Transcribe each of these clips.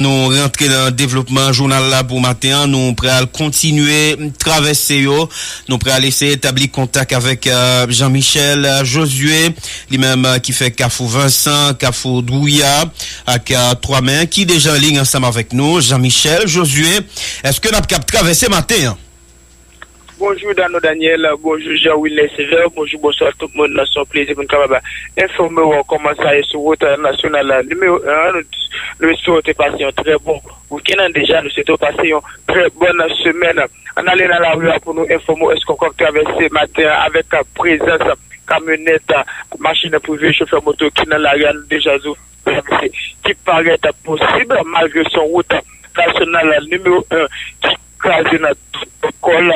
Nous rentrer dans le développement journal là pour matin, nous prêt à continuer traverser nous prêt à essayer établir contact avec Jean-Michel Josué, lui-même qui fait Kafou Vincent, Kafou Douya, avec trois mains qui déjà en ligne ensemble avec nous. Jean-Michel Josué, est-ce que nous avons traversé matin? Bonjour Daniel, bonjour Jean-Willy Sévère, bonjour, bonsoir tout le monde, c'est un plaisir pour nous informer comment ça est sur route nationale numéro 1. Le soir est passé un très bon week-end déjà, nous sommes passé une très bonne semaine. On allait dans la rue pour nous informer est-ce qu'on peut traverser matin avec présence camionnette, machine privée, chauffeur moto qui dans la rue déjà qui paraît possible malgré son route nationale numéro 1 qui crase dans l'école,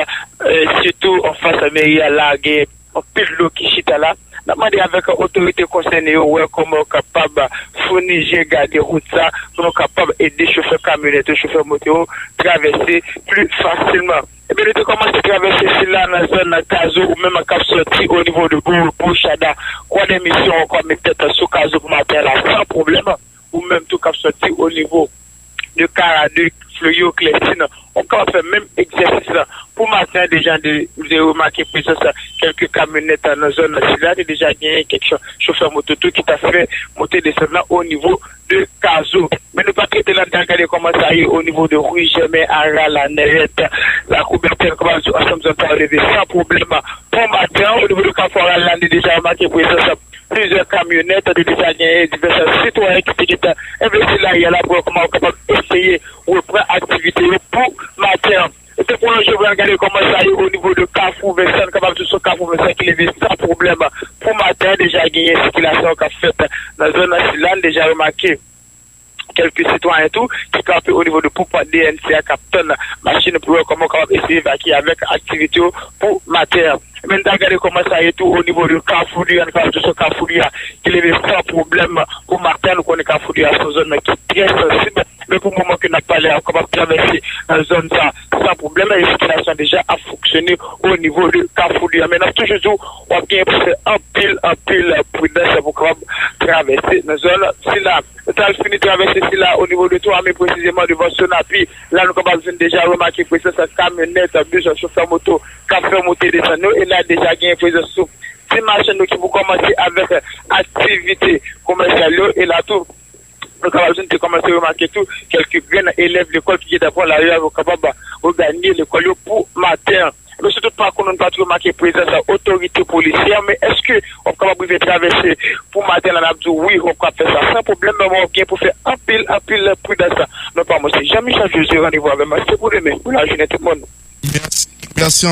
surtout en face à mairie à la guerre, en pile l'eau qui chita là. Nous demandons avec l'autorité concernée, comment capable fournir, garder route ça, comment capable aider chauffeurs camionnettes, chauffeurs moto, traverser plus facilement. Et bien, nous commençons à traverser ici là, dans la zone Caso, ou même à sorti au niveau de Bouchada, quoi des missions encore peut-être sous Caso pour matin là, sans problème, ou même tout cap sorti au niveau de Caradou, Fleuillot, Clésine, on peut faire même exercice là. Pour matin, déjà, de remarquer présence quelques camionnettes dans la zone là, déjà gagné quelques chauffeurs moto qui t'a fait monter des là au niveau de Caso. Mais ne pas traiter là, regarder comment ça y est au niveau de Rue Germain, Ara, la Nerette, la couverture, comment nous sommes en lever sans problème. Pour matin, au niveau de Caforal, là, on a déjà remarqué présence plusieurs camionnettes, de déjà gagné divers citoyens qui étaient investis là, il y a là pour comment on capable essayer ou reprendre activité pour matin. Et pour le je vais regarder comment ça y est au niveau de Kafou Vincent, capable de ce Kafou Vincent qui est sans problème. Pour matin, déjà gagné circulation qu'a fait dans la zone nationale, déjà remarqué quelques citoyens et tout, qui campent au niveau de Poupa DNCA, Captain, machine pour comment on va essayer d'évacuer avec activité pour matin. Maintenant, regardez comment ça est tout au niveau de Kafouria, qui est sans problème pour matin, nous connaissons Kafouria, c'est une zone qui est très sensible, mais pour le moment que nous n'avons pas l'air, on va traverser la zone ça sans problème, la circulation déjà a fonctionné au niveau de Kafouria. Maintenant, toujours, on vient pour faire un pile prudence pour traverser la zone. Si là, nous avons fini de traverser là au niveau de toi, mais précisément devant son appui, là, nous avons déjà remarqué présence camionnette, bus, chauffeur moto, café monté des anneaux, et là, déjà gagné présence sous ces machines qui vont commencer avec activité commerciale, et là, tout. Nous avons commencé à remarquer tout, quelques jeunes élèves de l'école qui étaient pour l'arrière, capables de gagner l'école pour matin. Mais surtout pas qu'on ne pas remarquer présence de l'autorité policière, mais est-ce que on est capable de traverser pour matin la nappe? Oui, on peut faire ça sans problème, mais on vient pour faire un pile prudence. Non, pas moi, c'est Jean-Michel Josué, rendez-vous avec moi, c'est pour demain, pour la journée tout le monde. Merci.